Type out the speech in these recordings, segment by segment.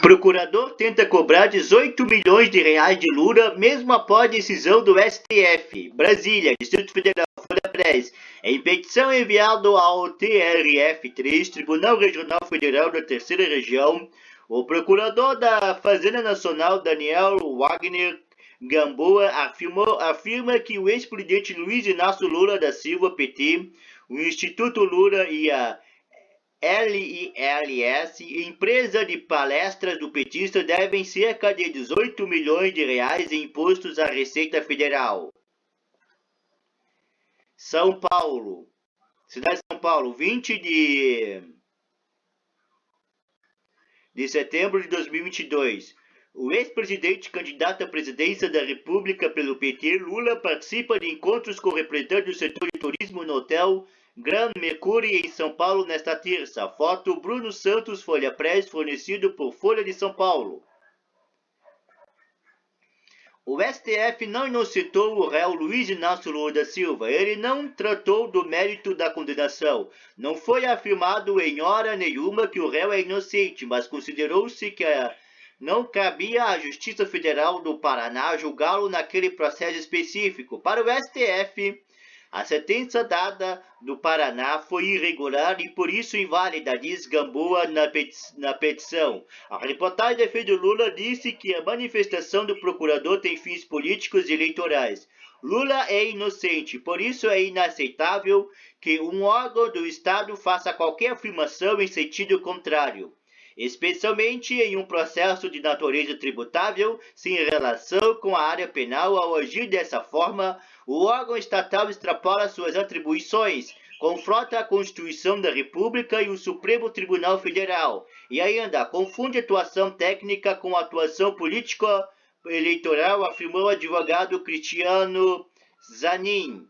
Procurador tenta cobrar 18 milhões de reais de Lula, mesmo após decisão do STF. Brasília, Distrito Federal, Folha Press. Em petição enviada ao TRF3, Tribunal Regional Federal da Terceira Região, o procurador da Fazenda Nacional, Daniel Wagner Gamboa, afirma que o ex-presidente Luiz Inácio Lula da Silva, PT, o Instituto Lula e a LILS, empresa de palestras do petista, devem cerca de 18 milhões de reais em impostos à Receita Federal. São Paulo, cidade de São Paulo, 20 de setembro de 2022. O ex-presidente candidato à presidência da República pelo PT, Lula, participa de encontros com representantes do setor de turismo no hotel Grand Mercury em São Paulo nesta terça. Foto Bruno Santos, Folha Press, fornecido por Folha de São Paulo. O STF não inocentou o réu Luiz Inácio Lula da Silva. Ele não tratou do mérito da condenação. Não foi afirmado em hora nenhuma que o réu é inocente, mas considerou-se que não cabia à Justiça Federal do Paraná julgá-lo naquele processo específico. Para o STF, a sentença dada do Paraná foi irregular e por isso inválida, diz Gamboa na petição. A reportagem de defesa de Lula disse que a manifestação do procurador tem fins políticos e eleitorais. Lula é inocente, por isso é inaceitável que um órgão do Estado faça qualquer afirmação em sentido contrário, especialmente em um processo de natureza tributável sem relação com a área penal. Ao agir dessa forma, o órgão estatal extrapola suas atribuições, confronta a Constituição da República e o Supremo Tribunal Federal, e ainda confunde atuação técnica com atuação político-eleitoral, afirmou o advogado Cristiano Zanin.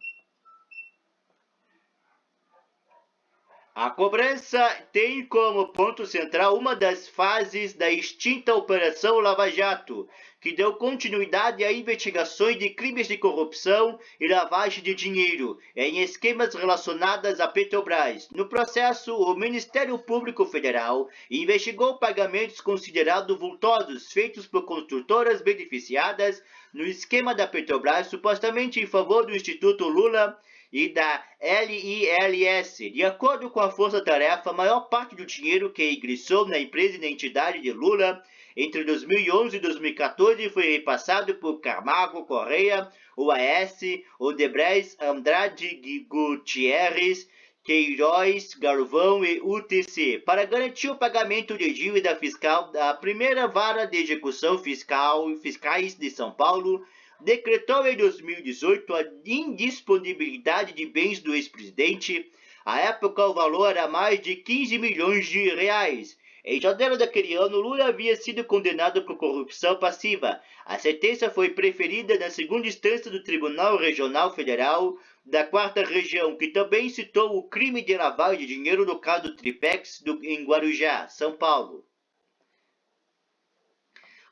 A cobrança tem como ponto central uma das fases da extinta Operação Lava Jato, que deu continuidade a investigações de crimes de corrupção e lavagem de dinheiro em esquemas relacionados à Petrobras. No processo, o Ministério Público Federal investigou pagamentos considerados vultosos feitos por construtoras beneficiadas no esquema da Petrobras, supostamente em favor do Instituto Lula e da LILS. De acordo com a Força Tarefa, a maior parte do dinheiro que ingressou na empresa e na entidade de Lula entre 2011 e 2014 foi repassado por Camargo Correia, UAS, Odebrecht, Andrade Gutierrez, Queiroz, Galvão e UTC. Para garantir o pagamento de dívida fiscal, a primeira vara de execução fiscais de São Paulo decretou em 2018 a indisponibilidade de bens do ex-presidente. À época, o valor era mais de 15 milhões de reais. Em janeiro daquele ano, Lula havia sido condenado por corrupção passiva. A sentença foi preferida na segunda instância do Tribunal Regional Federal da Quarta Região, que também citou o crime de lavagem de dinheiro no caso do Tripex em Guarujá, São Paulo.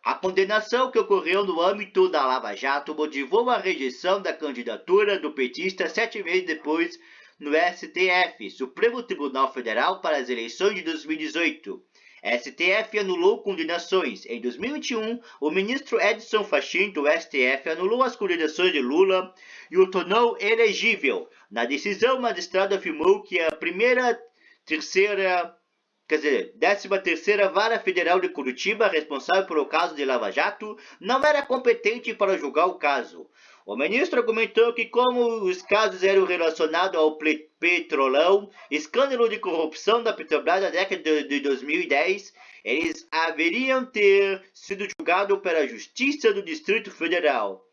A condenação que ocorreu no âmbito da Lava Jato motivou a rejeição da candidatura do petista 7 meses depois no STF, Supremo Tribunal Federal, para as eleições de 2018. STF anulou condenações. Em 2021, o ministro Edson Fachin do STF anulou as condenações de Lula e o tornou elegível. Na decisão, o magistrado afirmou que a 13ª Vara Federal de Curitiba, responsável pelo caso de Lava Jato, não era competente para julgar o caso. O ministro argumentou que, como os casos eram relacionados ao Petrolão, escândalo de corrupção da Petrobras na década de 2010, eles haveriam ter sido julgados pela Justiça do Distrito Federal.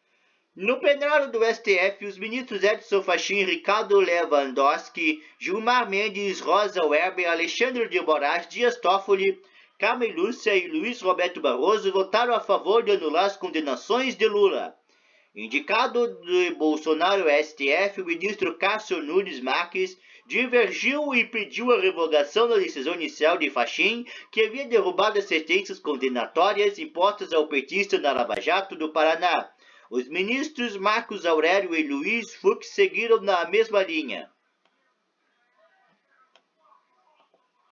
No plenário do STF, os ministros Edson Fachin, Ricardo Lewandowski, Gilmar Mendes, Rosa Weber, Alexandre de Moraes, Dias Toffoli, Carmen Lúcia e Luiz Roberto Barroso votaram a favor de anular as condenações de Lula. Indicado de Bolsonaro ao STF, o ministro Cássio Nunes Marques divergiu e pediu a revogação da decisão inicial de Fachin, que havia derrubado as sentenças condenatórias impostas ao petista na Lava Jato do Paraná. Os ministros Marcos Aurélio e Luiz Fux seguiram na mesma linha.